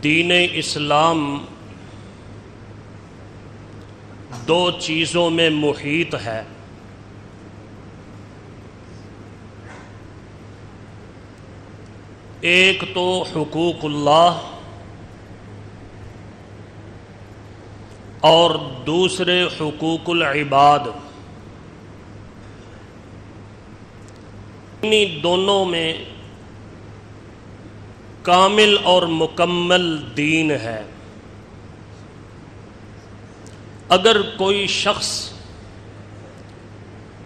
دین اسلام دو چیزوں میں محیط ہے۔ ایک تو حقوق اللہ اور دوسرے حقوق العباد۔ انہی دونوں میں کامل اور مکمل دین ہے۔ اگر کوئی شخص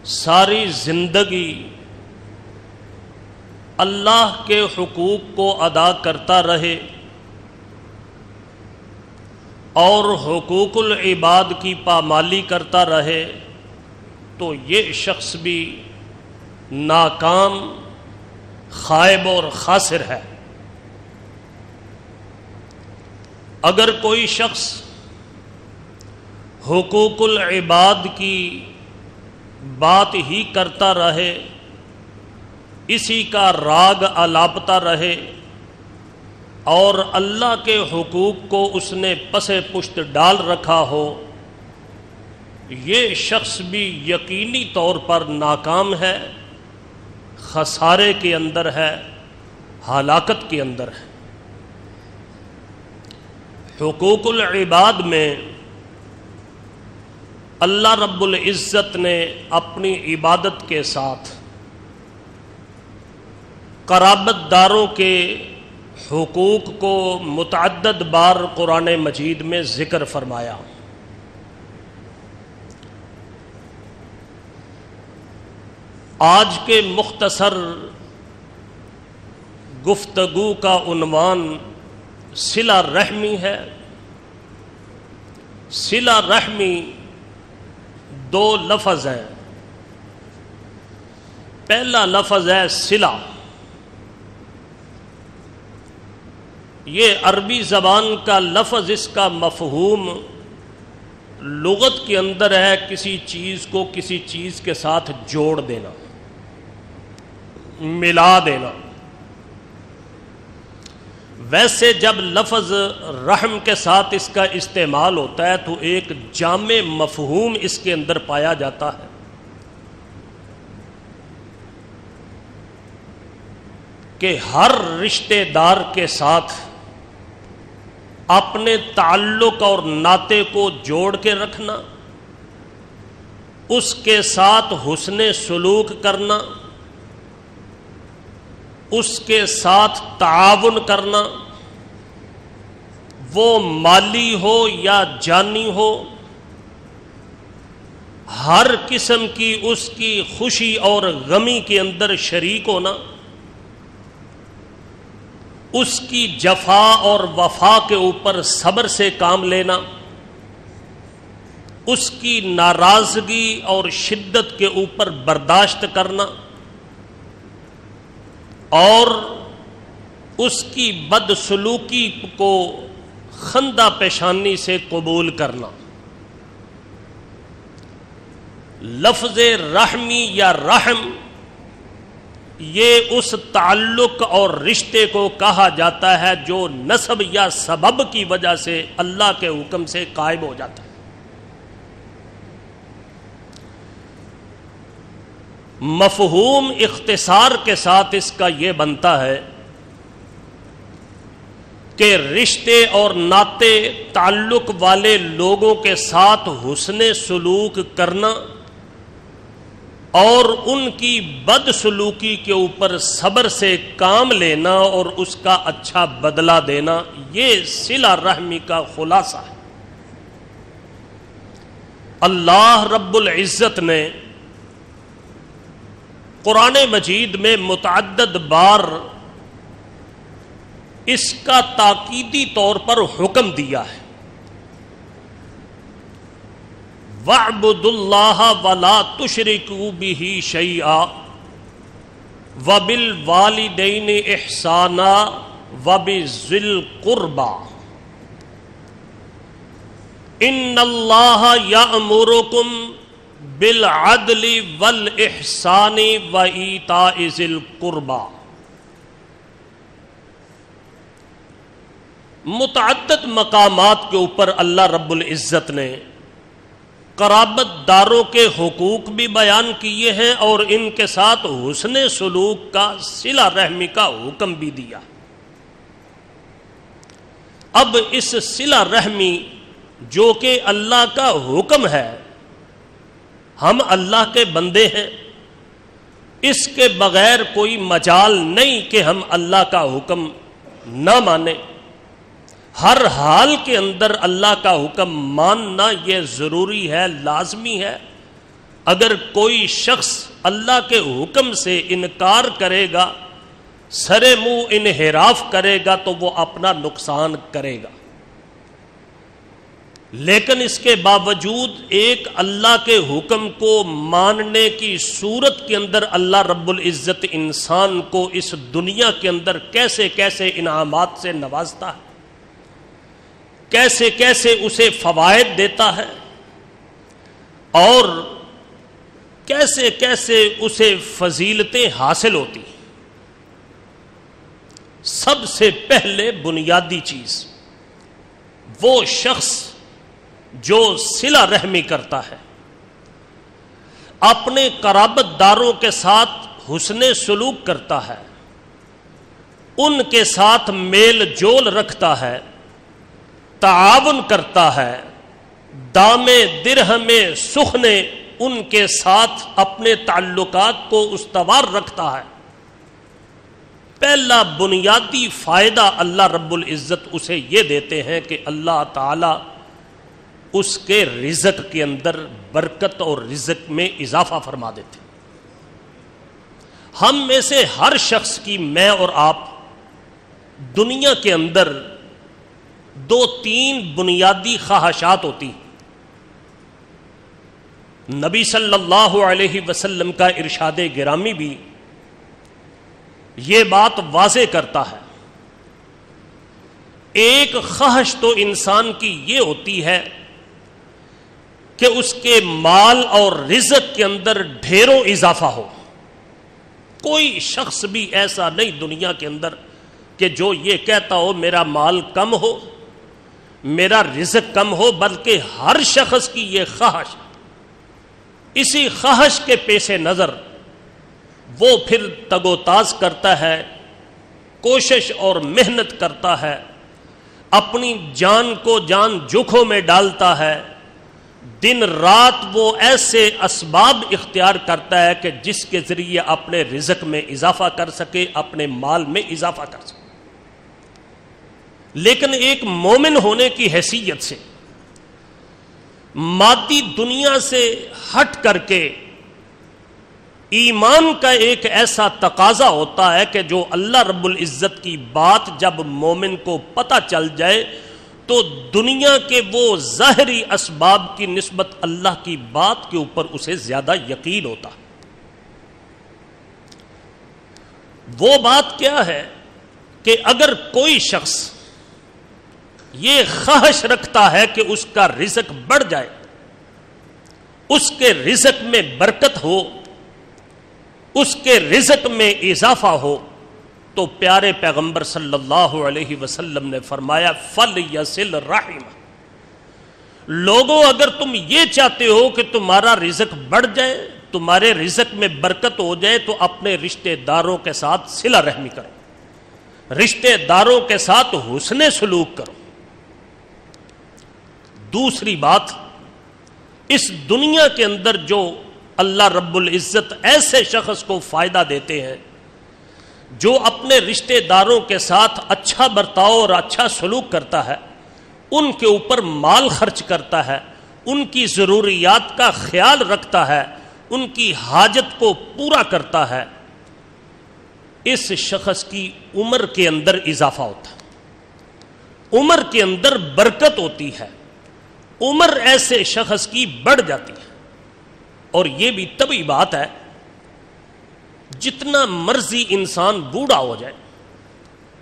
ساری زندگی اللہ کے حقوق کو ادا کرتا رہے اور حقوق العباد کی پامالی کرتا رہے تو یہ شخص بھی ناکام، خائب اور خاسر ہے۔ اگر کوئی شخص حقوق العباد کی بات ہی کرتا رہے، اسی کا راگ الاپتا رہے اور اللہ کے حقوق کو اس نے پس پشت ڈال رکھا ہو، یہ شخص بھی یقینی طور پر ناکام ہے، خسارے کے اندر ہے، ہلاکت کے اندر ہے۔ حقوق العباد میں اللہ رب العزت نے اپنی عبادت کے ساتھ قرابت داروں کے حقوق کو متعدد بار قرآن مجید میں ذکر فرمایا۔ آج کے مختصر گفتگو کا عنوان صلہ رحمی ہے۔ صلہ رحمی دو لفظ ہیں۔ پہلا لفظ ہے صلہ۔ یہ عربی زبان کا لفظ، اس کا مفہوم لغت کے اندر ہے کسی چیز کو کسی چیز کے ساتھ جوڑ دینا، ملا دینا۔ ویسے جب لفظ رحم کے ساتھ اس کا استعمال ہوتا ہے تو ایک جامع مفہوم اس کے اندر پایا جاتا ہے۔ کہ ہر رشتہ دار کے ساتھ اپنے تعلق اور ناطے کو جوڑ کے رکھنا، اس کے ساتھ حسن سلوک کرنا، اس کے ساتھ تعاون کرنا، وہ مالی ہو یا جانی ہو، ہر قسم کی اس کی خوشی اور غمی کے اندر شریک ہونا، اس کی جفا اور وفا کے اوپر صبر سے کام لینا، اس کی ناراضگی اور شدت کے اوپر برداشت کرنا اور اس کی بدسلوکی کو خندہ پیشانی سے قبول کرنا۔ لفظ رحمی یا رحم یہ اس تعلق اور رشتے کو کہا جاتا ہے جو نسب یا سبب کی وجہ سے اللہ کے حکم سے قائم ہو جاتا ہے۔ مفہوم اختصار کے ساتھ اس کا یہ بنتا ہے کہ رشتے اور ناطے تعلق والے لوگوں کے ساتھ حسن سلوک کرنا اور ان کی بدسلوکی کے اوپر صبر سے کام لینا اور اس کا اچھا بدلہ دینا، یہ صلہ رحمی کا خلاصہ ہے۔ اللہ رب العزت نے قرآن مجید میں متعدد بار اس کا تاکیدی طور پر حکم دیا ہے۔ وَاعْبُدُوا اللَّهَ وَلَا تُشْرِكُوا بِهِ شَيْئًا وَبِالْوَالِدَيْنِ إِحْسَانًا وَبِذِي الْقُرْبَى إِنَّ اللَّهَ يَأْمُرُكُم بِالْعَدْلِ وَالْإِحْسَانِ وَإِيتَاءِ ذِي الْقُرْبَى۔ متعدد مقامات کے اوپر اللہ رب العزت نے قرابت داروں کے حقوق بھی بیان کیے ہیں اور ان کے ساتھ حسن سلوک کا صلہ رحمی کا حکم بھی دیا۔ اب اس صلہ رحمی جو کہ اللہ کا حکم ہے، ہم اللہ کے بندے ہیں، اس کے بغیر کوئی مجال نہیں کہ ہم اللہ کا حکم نہ مانیں۔ ہر حال کے اندر اللہ کا حکم ماننا یہ ضروری ہے، لازمی ہے۔ اگر کوئی شخص اللہ کے حکم سے انکار کرے گا، سرے منہ انحراف کرے گا تو وہ اپنا نقصان کرے گا۔ لیکن اس کے باوجود ایک اللہ کے حکم کو ماننے کی صورت کے اندر اللہ رب العزت انسان کو اس دنیا کے اندر کیسے کیسے انعامات سے نوازتا ہے، کیسے کیسے اسے فوائد دیتا ہے، اور کیسے کیسے اسے فضیلتیں حاصل ہوتی ہیں۔ سب سے پہلے بنیادی چیز وہ شخص جو صلہ رحمی کرتا ہے، اپنے قرابت داروں کے ساتھ حسن سلوک کرتا ہے، ان کے ساتھ میل جول رکھتا ہے، تعاون کرتا ہے، دام درہم سخنے ان کے ساتھ اپنے تعلقات کو استوار رکھتا ہے، پہلا بنیادی فائدہ اللہ رب العزت اسے یہ دیتے ہیں کہ اللہ تعالی اس کے رزق کے اندر برکت اور رزق میں اضافہ فرما دیتے۔ ہم میں سے ہر شخص کی، میں اور آپ، دنیا کے اندر دو تین بنیادی خواہشات ہوتی۔ نبی صلی اللہ علیہ وسلم کا ارشاد گرامی بھی یہ بات واضح کرتا ہے۔ ایک خواہش تو انسان کی یہ ہوتی ہے کہ اس کے مال اور رزق کے اندر ڈھیروں اضافہ ہو۔ کوئی شخص بھی ایسا نہیں دنیا کے اندر کہ جو یہ کہتا ہو میرا مال کم ہو، میرا رزق کم ہو، بلکہ ہر شخص کی یہ خواہش۔ اسی خواہش کے پیش نظر وہ پھر تگ و تاز کرتا ہے، کوشش اور محنت کرتا ہے، اپنی جان کو جان جوکھوں میں ڈالتا ہے، دن رات وہ ایسے اسباب اختیار کرتا ہے کہ جس کے ذریعے اپنے رزق میں اضافہ کر سکے، اپنے مال میں اضافہ کر سکے۔ لیکن ایک مومن ہونے کی حیثیت سے مادی دنیا سے ہٹ کر کے ایمان کا ایک ایسا تقاضا ہوتا ہے کہ جو اللہ رب العزت کی بات جب مومن کو پتہ چل جائے تو دنیا کے وہ ظاہری اسباب کی نسبت اللہ کی بات کے اوپر اسے زیادہ یقین ہوتا۔ وہ بات کیا ہے کہ اگر کوئی شخص یہ خواہش رکھتا ہے کہ اس کا رزق بڑھ جائے، اس کے رزق میں برکت ہو، اس کے رزق میں اضافہ ہو، تو پیارے پیغمبر صلی اللہ علیہ وسلم نے فرمایا فَلْيَصِلْ رَحِمَهُ، لوگوں اگر تم یہ چاہتے ہو کہ تمہارا رزق بڑھ جائے، تمہارے رزق میں برکت ہو جائے، تو اپنے رشتہ داروں کے ساتھ صلہ رحمی کرو، رشتہ داروں کے ساتھ حسن سلوک کرو۔ دوسری بات، اس دنیا کے اندر جو اللہ رب العزت ایسے شخص کو فائدہ دیتے ہیں جو اپنے رشتہ داروں کے ساتھ اچھا برتاؤ اور اچھا سلوک کرتا ہے، ان کے اوپر مال خرچ کرتا ہے، ان کی ضروریات کا خیال رکھتا ہے، ان کی حاجت کو پورا کرتا ہے، اس شخص کی عمر کے اندر اضافہ ہوتا ہے، عمر کے اندر برکت ہوتی ہے، عمر ایسے شخص کی بڑھ جاتی ہے۔ اور یہ بھی طبعی بات ہے، جتنا مرضی انسان بوڑھا ہو جائے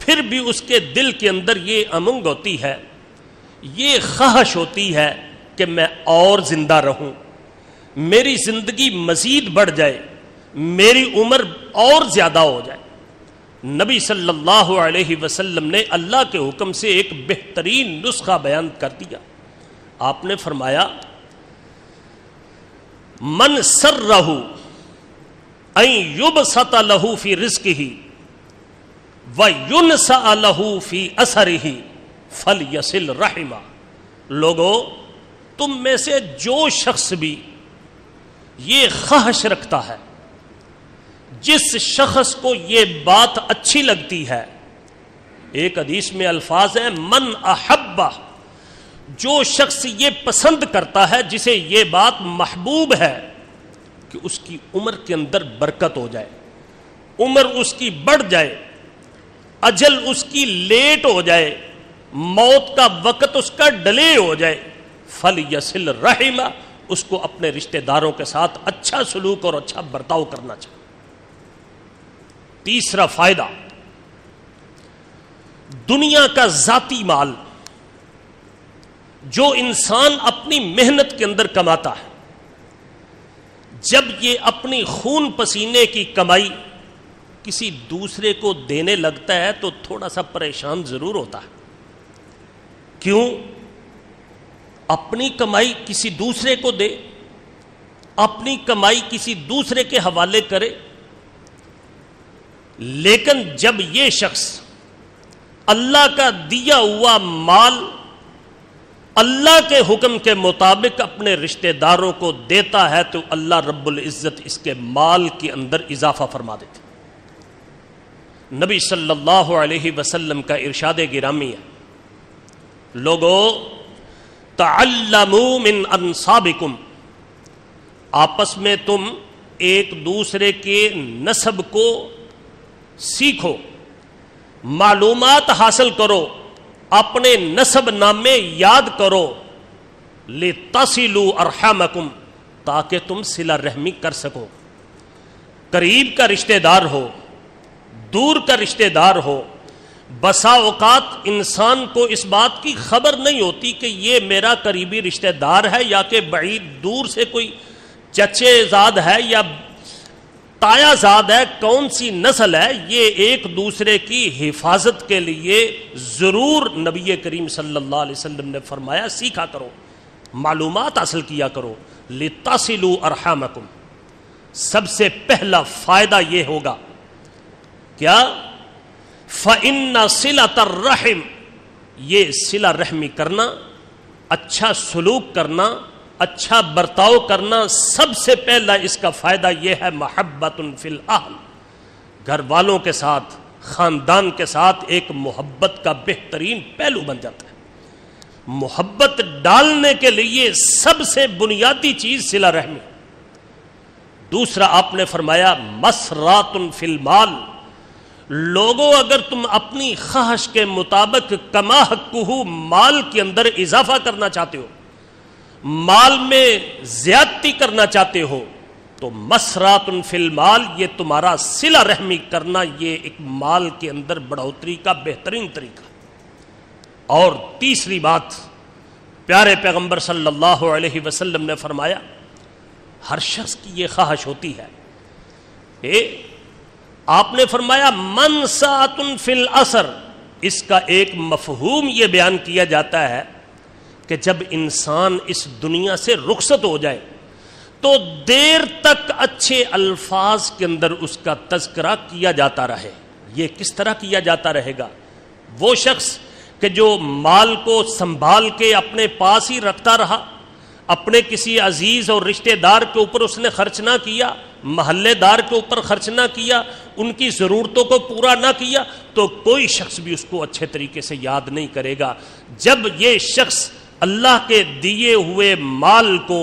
پھر بھی اس کے دل کے اندر یہ امنگ ہوتی ہے، یہ خواہش ہوتی ہے کہ میں اور زندہ رہوں، میری زندگی مزید بڑھ جائے، میری عمر اور زیادہ ہو جائے۔ نبی صلی اللہ علیہ وسلم نے اللہ کے حکم سے ایک بہترین نسخہ بیان کر دیا. آپ نے فرمایا من سرہ ان یبسط لہ فی رزقہ وینسأ لہ فی اثرہ فلیصل رحمہ. لوگو تم میں سے جو شخص بھی یہ خواہش رکھتا ہے، جس شخص کو یہ بات اچھی لگتی ہے، ایک حدیث میں الفاظ ہے من احبہ، جو شخص یہ پسند کرتا ہے، جسے یہ بات محبوب ہے کہ اس کی عمر کے اندر برکت ہو جائے، عمر اس کی بڑھ جائے، اجل اس کی لیٹ ہو جائے، موت کا وقت اس کا ڈیلے ہو جائے، فلیصل رحمہ، اس کو اپنے رشتہ داروں کے ساتھ اچھا سلوک اور اچھا برتاؤ کرنا چاہیے. تیسرا فائدہ، دنیا کا ذاتی مال جو انسان اپنی محنت کے اندر کماتا ہے، جب یہ اپنی خون پسینے کی کمائی کسی دوسرے کو دینے لگتا ہے تو تھوڑا سا پریشان ضرور ہوتا ہے. کیوں؟ اپنی کمائی کسی دوسرے کو دے، اپنی کمائی کسی دوسرے کے حوالے کرے. لیکن جب یہ شخص اللہ کا دیا ہوا مال اللہ کے حکم کے مطابق اپنے رشتہ داروں کو دیتا ہے تو اللہ رب العزت اس کے مال کے اندر اضافہ فرما دیتے. نبی صلی اللہ علیہ وسلم کا ارشاد گرامی ہے، لوگو تعلموا من انصابکم، آپس میں تم ایک دوسرے کے نسب کو سیکھو، معلومات حاصل کرو، اپنے نسب نامے یاد کرو، لتصلوا ارحامکم، تاکہ تم صلہ رحمی کر سکو. قریب کا رشتہ دار ہو، دور کا رشتہ دار ہو، بسا اوقات انسان کو اس بات کی خبر نہیں ہوتی کہ یہ میرا قریبی رشتہ دار ہے یا کہ بعید دور سے کوئی چچے زاد ہے یا تایا زاد ہے، کون سی نسل ہے. یہ ایک دوسرے کی حفاظت کے لیے ضرور نبی کریم صلی اللہ علیہ وسلم نے فرمایا سیکھا کرو، معلومات حاصل کیا کرو. لتصلوا ارحامکم، سب سے پہلا فائدہ یہ ہوگا کیا؟ فَإِنَّ صِلَةَ الرَّحِمِ، یہ صلہ رحمی کرنا، اچھا سلوک کرنا، اچھا برتاؤ کرنا، سب سے پہلا اس کا فائدہ یہ ہے محبت فی الاہل، گھر والوں کے ساتھ، خاندان کے ساتھ ایک محبت کا بہترین پہلو بن جاتا ہے. محبت ڈالنے کے لیے سب سے بنیادی چیز صلہ رحمی. دوسرا آپ نے فرمایا مسرات فی المال، لوگوں اگر تم اپنی خواہش کے مطابق کما حقہ مال کے اندر اضافہ کرنا چاہتے ہو، مال میں زیادتی کرنا چاہتے ہو، تو مسرات فی المال، یہ تمہارا صلہ رحمی کرنا یہ ایک مال کے اندر بڑھوتری کا بہترین طریقہ. اور تیسری بات، پیارے پیغمبر صلی اللہ علیہ وسلم نے فرمایا ہر شخص کی یہ خواہش ہوتی ہے، آپ نے فرمایا من ساعۃ فی العصر، اس کا ایک مفہوم یہ بیان کیا جاتا ہے کہ جب انسان اس دنیا سے رخصت ہو جائے تو دیر تک اچھے الفاظ کے اندر اس کا تذکرہ کیا جاتا رہے. یہ کس طرح کیا جاتا رہے گا؟ وہ شخص کہ جو مال کو سنبھال کے اپنے پاس ہی رکھتا رہا، اپنے کسی عزیز اور رشتہ دار کے اوپر اس نے خرچ نہ کیا، محلے دار کے اوپر خرچ نہ کیا، ان کی ضرورتوں کو پورا نہ کیا، تو کوئی شخص بھی اس کو اچھے طریقے سے یاد نہیں کرے گا. جب یہ شخص اللہ کے دیے ہوئے مال کو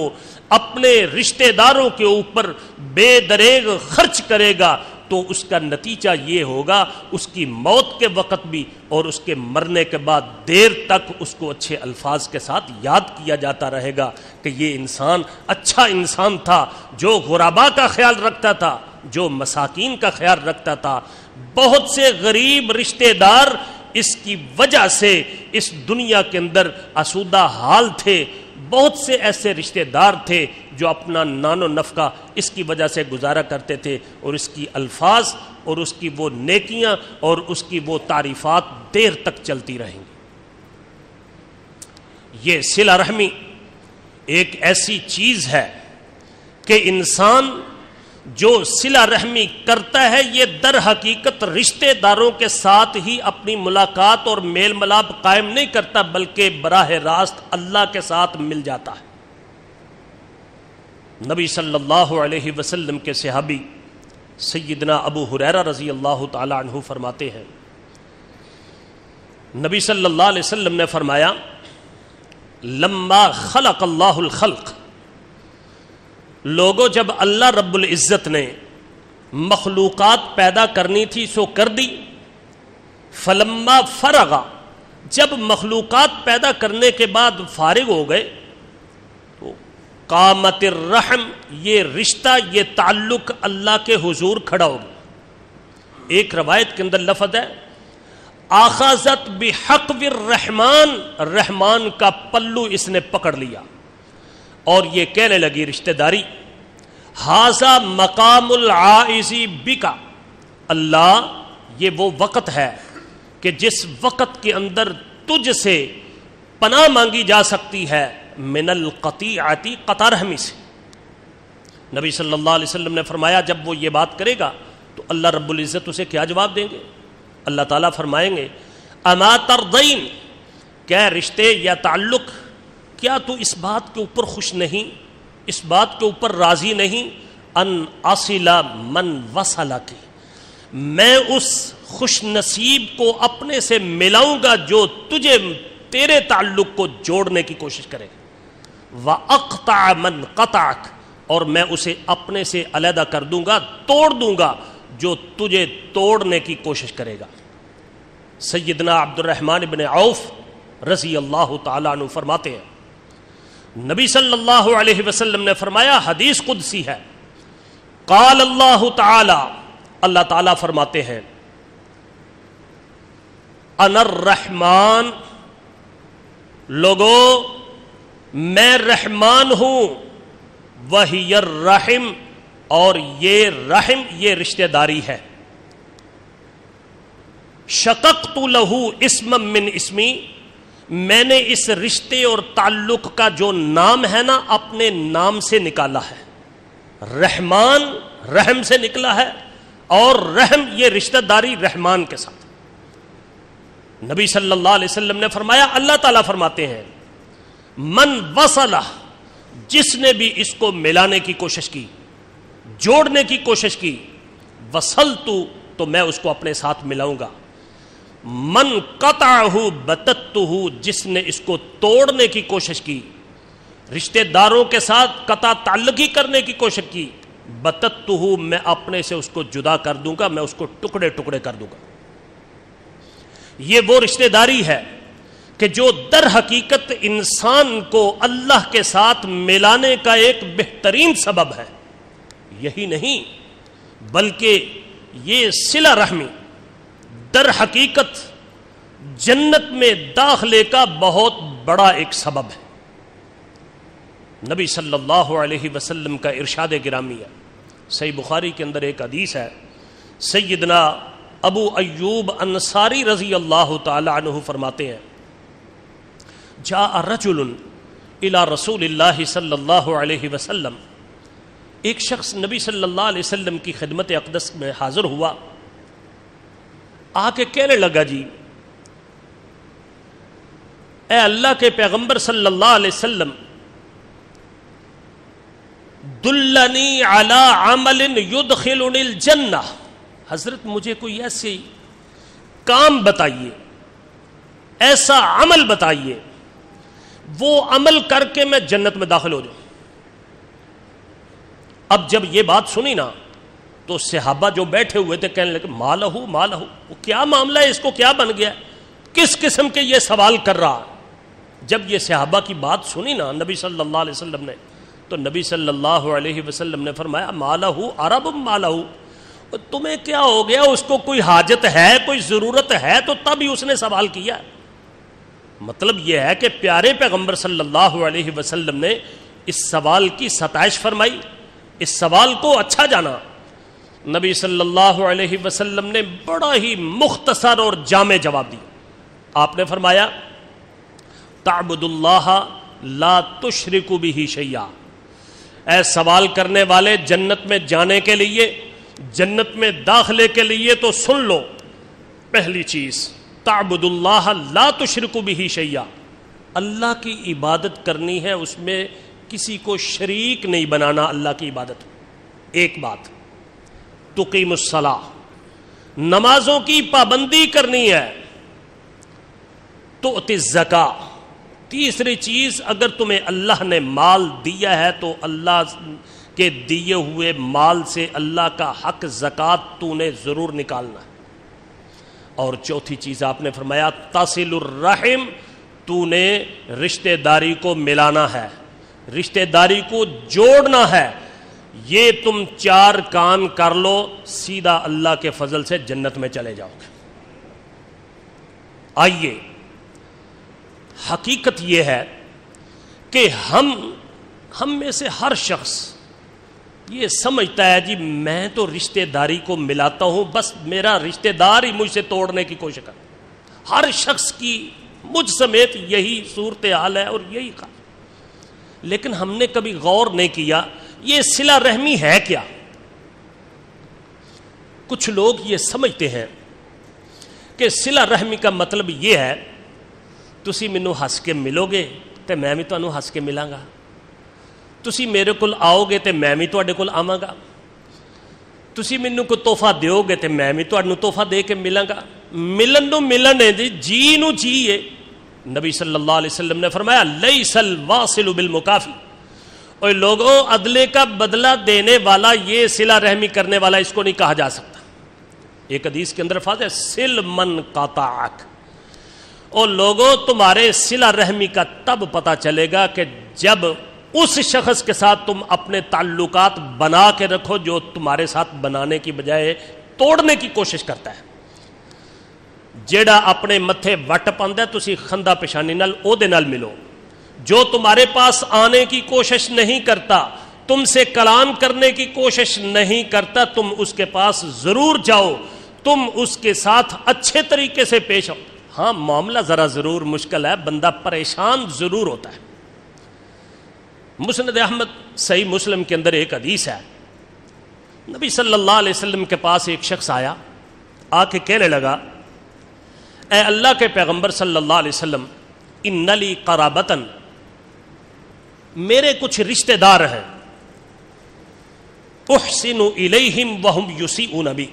اپنے رشتہ داروں کے اوپر بے دریغ خرچ کرے گا تو اس کا نتیجہ یہ ہوگا اس کی موت کے وقت بھی اور اس کے مرنے کے بعد دیر تک اس کو اچھے الفاظ کے ساتھ یاد کیا جاتا رہے گا کہ یہ انسان اچھا انسان تھا، جو غربا کا خیال رکھتا تھا، جو مساکین کا خیال رکھتا تھا. بہت سے غریب رشتہ دار اس کی وجہ سے اس دنیا کے اندر آسودہ حال تھے، بہت سے ایسے رشتہ دار تھے جو اپنا نان و نفقہ اس کی وجہ سے گزارا کرتے تھے، اور اس کی الفاظ اور اس کی وہ نیکیاں اور اس کی وہ تعریفات دیر تک چلتی رہیں گی۔ یہ صلہ رحمی ایک ایسی چیز ہے کہ انسان جو صلہ رحمی کرتا ہے یہ در حقیقت رشتہ داروں کے ساتھ ہی اپنی ملاقات اور میل ملاپ قائم نہیں کرتا، بلکہ براہ راست اللہ کے ساتھ مل جاتا ہے۔ نبی صلی اللہ علیہ وسلم کے صحابی سیدنا ابو ہریرہ رضی اللہ تعالی عنہ فرماتے ہیں، نبی صلی اللہ علیہ وسلم نے فرمایا، لما خلق اللہ الخلق، لوگوں جب اللہ رب العزت نے مخلوقات پیدا کرنی تھی سو کر دی، فلما فرغا، جب مخلوقات پیدا کرنے کے بعد فارغ ہو گئے تو قامت الرحم، یہ رشتہ یہ تعلق اللہ کے حضور کھڑا ہو گیا۔ ایک روایت کے اندر لفظ ہے آخذت بحقب الرحمن، رحمان کا پلو اس نے پکڑ لیا اور یہ کہنے لگی رشتہ داری، ھذا مقام العائذ بک، اللہ یہ وہ وقت ہے کہ جس وقت کے اندر تجھ سے پناہ مانگی جا سکتی ہے، من القطیعۃ، قطع رحمی سے۔ نبی صلی اللہ علیہ وسلم نے فرمایا جب وہ یہ بات کرے گا تو اللہ رب العزت اسے کیا جواب دیں گے؟ اللہ تعالیٰ فرمائیں گے اما ترضین، کیا رشتے یا تعلق، کیا تو اس بات کے اوپر خوش نہیں، اس بات کے اوپر راضی نہیں، ان اصل من وصلک، میں اس خوش نصیب کو اپنے سے ملاؤں گا جو تجھے تیرے تعلق کو جوڑنے کی کوشش کرے گا، واقطع من قطعک، اور میں اسے اپنے سے علیحدہ کر دوں گا، توڑ دوں گا جو تجھے توڑنے کی کوشش کرے گا۔ سیدنا عبد الرحمن بن عوف رضی اللہ تعالیٰ عنہ فرماتے ہیں، نبی صلی اللہ علیہ وسلم نے فرمایا، حدیث قدسی ہے، قال اللہ تعالی، اللہ تعالیٰ فرماتے ہیں، انا الرحمن، لوگو میں رحمان ہوں، وہی الرحم، اور یہ رحم یہ رشتہ داری ہے، شققت لہ اسما من اسمی، میں نے اس رشتے اور تعلق کا جو نام ہے نا اپنے نام سے نکالا ہے، رحمان رحم سے نکلا ہے، اور رحم یہ رشتہ داری رحمان کے ساتھ۔ نبی صلی اللہ علیہ وسلم نے فرمایا، اللہ تعالیٰ فرماتے ہیں، من وصلہ، جس نے بھی اس کو ملانے کی کوشش کی، جوڑنے کی کوشش کی، وصلت، تو میں اس کو اپنے ساتھ ملاؤں گا، من قطعہ بتتہ، جس نے اس کو توڑنے کی کوشش کی، رشتہ داروں کے ساتھ قطع تعلقی کرنے کی کوشش کی، بتتہ، میں اپنے سے اس کو جدا کر دوں گا، میں اس کو ٹکڑے ٹکڑے کر دوں گا۔ یہ وہ رشتہ داری ہے کہ جو در حقیقت انسان کو اللہ کے ساتھ ملانے کا ایک بہترین سبب ہے۔ یہی نہیں بلکہ یہ صلہ رحمی در حقیقت جنت میں داخلے کا بہت بڑا ایک سبب ہے۔ نبی صلی اللہ علیہ وسلم کا ارشاد گرامی ہے، صحیح بخاری کے اندر ایک حدیث ہے، سیدنا ابو ایوب انصاری رضی اللہ تعالی عنہ فرماتے ہیں، جاء رجل الی رسول اللہ صلی اللہ علیہ وسلم، ایک شخص نبی صلی اللہ علیہ وسلم کی خدمت اقدس میں حاضر ہوا، آ کے کہنے لگا، جی اے اللہ کے پیغمبر صلی اللہ علیہ وسلم، دلنی علی عمل یدخلنی الجنہ، حضرت مجھے کوئی ایسے کام بتائیے، ایسا عمل بتائیے، وہ عمل کر کے میں جنت میں داخل ہو جاؤں۔ اب جب یہ بات سنی نا تو صحابہ جو بیٹھے ہوئے تھے کہنے لگے، مالہ مالہ، وہ کیا معاملہ ہے، اس کو کیا بن گیا، کس قسم کے یہ سوال کر رہا۔ جب یہ صحابہ کی بات سنی نا نبی صلی اللہ علیہ وسلم نے، تو نبی صلی اللہ علیہ وسلم نے فرمایا، مالہ عرب مالہ، تمہیں کیا ہو گیا، اس کو کوئی حاجت ہے، کوئی ضرورت ہے تو تب ہی اس نے سوال کیا۔ مطلب یہ ہے کہ پیارے پیغمبر صلی اللہ علیہ وسلم نے اس سوال کی ستائش فرمائی، اس سوال کو اچھا جانا۔ نبی صلی اللہ علیہ وسلم نے بڑا ہی مختصر اور جامع جواب دیا۔ آپ نے فرمایا تعبد اللہ لا تشرک بہ شیئا، اے سوال کرنے والے، جنت میں جانے کے لیے، جنت میں داخلے کے لیے تو سن لو، پہلی چیز تعبد اللہ لا تشرک بہ شیئا، اللہ کی عبادت کرنی ہے، اس میں کسی کو شریک نہیں بنانا اللہ کی عبادت۔ ایک بات تقیم الصلاۃ، نمازوں کی پابندی کرنی ہے، تؤتی الزکاۃ، تیسری چیز اگر تمہیں اللہ نے مال دیا ہے تو اللہ کے دیے ہوئے مال سے اللہ کا حق زکوٰۃ تو نے ضرور نکالنا ہے، اور چوتھی چیز آپ نے فرمایا تصل الرحم، تو نے رشتہ داری کو ملانا ہے، رشتہ داری کو جوڑنا ہے۔ یہ تم 4 کام کر لو، سیدھا اللہ کے فضل سے جنت میں چلے جاؤ گے۔ آئیے، حقیقت یہ ہے کہ ہم میں سے ہر شخص یہ سمجھتا ہے جی میں تو رشتہ داری کو ملاتا ہوں، بس میرا رشتہ دار ہی مجھ سے توڑنے کی کوشش کرتا۔ ہر شخص کی، مجھ سمیت، یہی صورتحال ہے اور یہی کہا، لیکن ہم نے کبھی غور نہیں کیا یہ صلہ رحمی ہے کیا۔ کچھ لوگ یہ سمجھتے ہیں کہ صلہ رحمی کا مطلب یہ ہے تسی مینوں ہس کے ملو گے تے میں بھی تانوں ہس کے ملاں گا، تسی میرے کول آؤ گے تے میں بھی تواڈے کول آواں گا، تسی مینوں کوئی تحفہ دیو گے تے میں بھی تانوں تحفہ دے کے ملاں گا۔ ملن نو ملن ہے جی نو جی ہے۔ نبی صلی اللہ علیہ وسلم نے فرمایا لیس الواصل بالمکافی، اور لوگوں عدلے کا بدلہ دینے والا، یہ صلہ رحمی کرنے والا، اس کو نہیں کہا جا سکتا۔ ایک حدیث کے اندر الفاظ ہے سل من قطعک، اور لوگوں تمہارے صلہ رحمی کا تب پتہ چلے گا کہ جب اس شخص کے ساتھ تم اپنے تعلقات بنا کے رکھو جو تمہارے ساتھ بنانے کی بجائے توڑنے کی کوشش کرتا ہے۔ جیڑا اپنے متھے وٹ پاندا ہے تسی خندہ پیشانی نال او دے نال ملو، جو تمہارے پاس آنے کی کوشش نہیں کرتا، تم سے کلام کرنے کی کوشش نہیں کرتا، تم اس کے پاس ضرور جاؤ، تم اس کے ساتھ اچھے طریقے سے پیش آؤ۔ ہاں معاملہ ذرا ضرور مشکل ہے، بندہ پریشان ضرور ہوتا ہے۔ مسند احمد صحیح مسلم کے اندر ایک حدیث ہے، نبی صلی اللہ علیہ وسلم کے پاس ایک شخص آیا، آ کے کہنے لگا اے اللہ کے پیغمبر صلی اللہ علیہ وسلم، ان لی قرابتن، میرے کچھ رشتہ دار ہیں، احسن الیہم وہم یسیئون بی،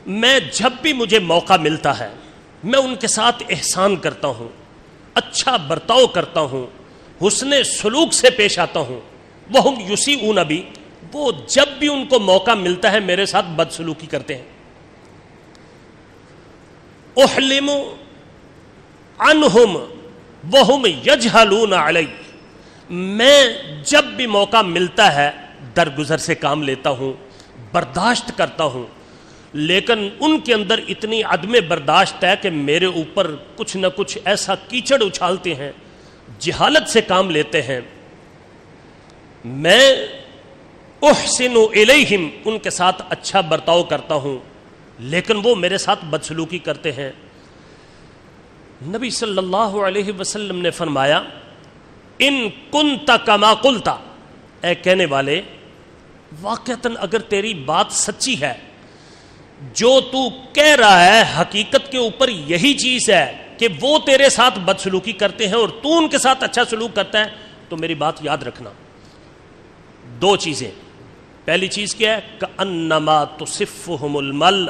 میں جب بھی مجھے موقع ملتا ہے میں ان کے ساتھ احسان کرتا ہوں، اچھا برتاؤ کرتا ہوں، حسن سلوک سے پیش آتا ہوں، وہم یسیئون بی، وہ جب بھی ان کو موقع ملتا ہے میرے ساتھ بدسلوکی کرتے ہیں۔ احلم عنہم وہم یجہلون علی، میں جب بھی موقع ملتا ہے درگزر سے کام لیتا ہوں، برداشت کرتا ہوں، لیکن ان کے اندر اتنی عدم برداشت ہے کہ میرے اوپر کچھ نہ کچھ ایسا کیچڑ اچھالتے ہیں، جہالت سے کام لیتے ہیں۔ میں احسن الیہم، ان کے ساتھ اچھا برتاؤ کرتا ہوں، لیکن وہ میرے ساتھ بدسلوکی کرتے ہیں۔ نبی صلی اللہ علیہ وسلم نے فرمایا ان کنت کما قلت، اے کہنے والے واقعتاً اگر تیری بات سچی ہے، جو تو کہہ رہا ہے حقیقت کے اوپر یہی چیز ہے کہ وہ تیرے ساتھ بدسلوکی کرتے ہیں اور تو ان کے ساتھ اچھا سلوک کرتا ہے، تو میری بات یاد رکھنا، 2 چیزیں۔ پہلی چیز کیا ہے؟ کأنما تصفہم المل،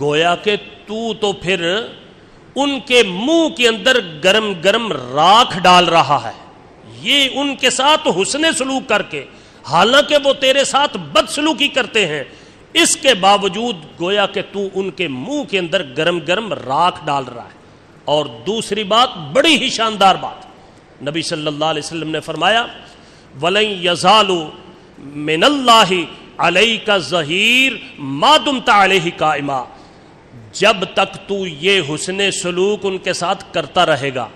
گویا کہ تو پھر ان کے منہ کے اندر گرم گرم راکھ ڈال رہا ہے، یہ ان کے ساتھ حسن سلوک کر کے، حالانکہ وہ تیرے ساتھ بدسلوکی کرتے ہیں، اس کے باوجود گویا کہ تو ان کے منہ کے اندر گرم گرم راکھ ڈال رہا ہے۔ اور دوسری بات، بڑی ہی شاندار بات، نبی صلی اللہ علیہ وسلم نے فرمایا وَلَن يَزَالُوا مِنَ اللَّهِ عَلَيْكَ ظَهِيرٌ مَا دُمْتَ عَلَيْهِ قَائِمًا، جب تک تو یہ حسن سلوک ان کے ساتھ کرتا رہے گا،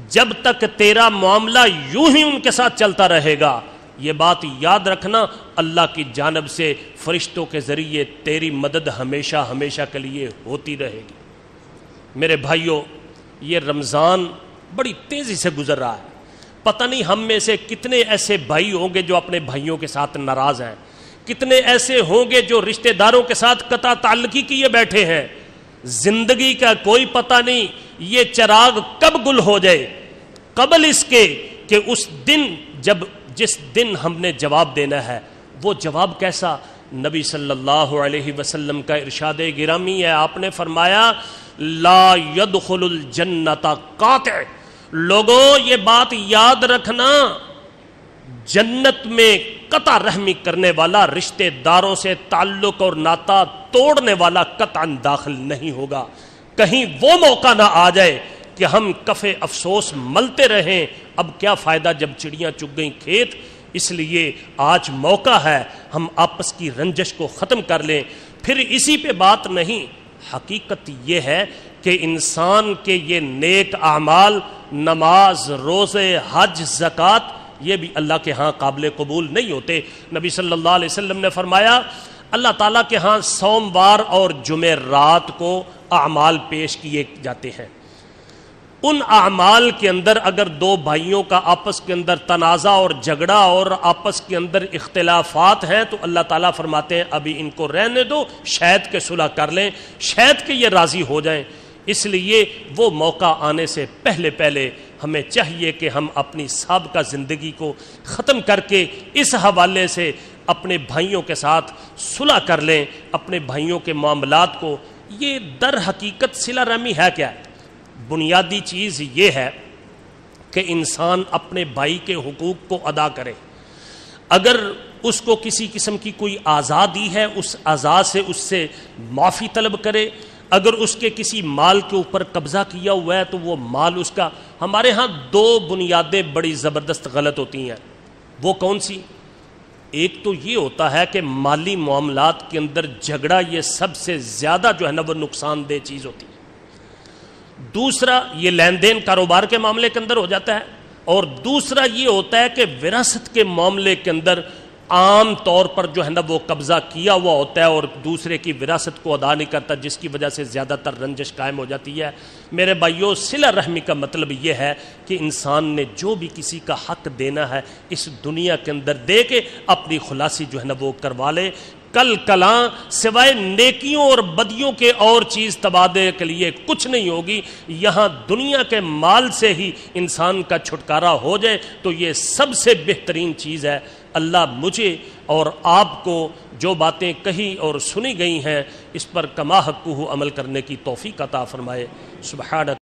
جب تک تیرا معاملہ یوں ہی ان کے ساتھ چلتا رہے گا، یہ بات یاد رکھنا، اللہ کی جانب سے فرشتوں کے ذریعے تیری مدد ہمیشہ ہمیشہ کے لیے ہوتی رہے گی۔ میرے بھائیوں، یہ رمضان بڑی تیزی سے گزر رہا ہے۔ پتہ نہیں ہم میں سے کتنے ایسے بھائی ہوں گے جو اپنے بھائیوں کے ساتھ ناراض ہیں، کتنے ایسے ہوں گے جو رشتہ داروں کے ساتھ قطع تعلقی کیے بیٹھے ہیں۔ زندگی کا کوئی پتہ نہیں یہ چراغ کب گل ہو جائے، قبل اس کے کہ اس دن جس دن ہم نے جواب دینا ہے، وہ جواب کیسا؟ نبی صلی اللہ علیہ وسلم کا ارشاد گرامی ہے، آپ نے فرمایا لا يدخل الجنت قاطع۔ لوگوں یہ بات یاد رکھنا، جنت میں قطع رحمی کرنے والا، رشتہ داروں سے تعلق اور ناتا توڑنے والا قطعاً داخل نہیں ہوگا۔ کہیں وہ موقع نہ آ جائے کہ ہم کف افسوس ملتے رہیں، اب کیا فائدہ جب چڑیاں چگ گئیں کھیت۔ اس لیے آج موقع ہے ہم آپس کی رنجش کو ختم کر لیں۔ پھر اسی پہ بات نہیں، حقیقت یہ ہے کہ انسان کے یہ نیک اعمال، نماز، روزے، حج، زکوٰۃ، یہ بھی اللہ کے ہاں قابل قبول نہیں ہوتے۔ نبی صلی اللہ علیہ وسلم نے فرمایا اللہ تعالیٰ کے ہاں سوموار اور جمعرات کو اعمال پیش کیے جاتے ہیں۔ ان اعمال کے اندر اگر دو بھائیوں کا آپس کے اندر تنازع اور جھگڑا اور آپس کے اندر اختلافات ہیں تو اللہ تعالیٰ فرماتے ہیں ابھی ان کو رہنے دو، شاید کہ صلح کر لیں، شاید کہ یہ راضی ہو جائیں۔ اس لیے وہ موقع آنے سے پہلے ہمیں چاہیے کہ ہم اپنی سابقہ زندگی کو ختم کر کے اس حوالے سے اپنے بھائیوں کے ساتھ صلح کر لیں، اپنے بھائیوں کے معاملات کو۔ یہ در حقیقت صلہ رحمی ہے کیا ہے؟ بنیادی چیز یہ ہے کہ انسان اپنے بھائی کے حقوق کو ادا کرے۔ اگر اس کو کسی قسم کی کوئی آزادی ہے، اس آزاد سے معافی طلب کرے۔ اگر اس کے کسی مال کے اوپر قبضہ کیا ہوا ہے تو وہ مال اس کا۔ ہمارے ہاں دو بنیادیں بڑی زبردست غلط ہوتی ہیں۔ وہ کون سی؟ ایک تو یہ ہوتا ہے کہ مالی معاملات کے اندر جھگڑا یہ سب سے زیادہ جو ہے نا وہ نقصان دہ چیز ہوتی ہے۔ دوسرا یہ لین دین کاروبار کے معاملے کے اندر ہو جاتا ہے، اور دوسرا یہ ہوتا ہے کہ وراثت کے معاملے کے اندر عام طور پر جو ہے نا وہ قبضہ کیا ہوا ہوتا ہے اور دوسرے کی وراثت کو ادا نہیں کرتا، جس کی وجہ سے زیادہ تر رنجش قائم ہو جاتی ہے۔ میرے بھائیوں، صلہ رحمی کا مطلب یہ ہے کہ انسان نے جو بھی کسی کا حق دینا ہے اس دنیا کے اندر دے کے اپنی خلاصی جو ہے نا وہ کروا لے۔ کل کلاں سوائے نیکیوں اور بدیوں کے اور چیز تبادلے کے لیے کچھ نہیں ہوگی۔ یہاں دنیا کے مال سے ہی انسان کا چھٹکارا ہو جائے تو یہ سب سے بہترین چیز ہے۔ اللہ مجھے اور آپ کو جو باتیں کہی اور سنی گئی ہیں اس پر کما حقہ عمل کرنے کی توفیق عطا فرمائے۔ سبحانک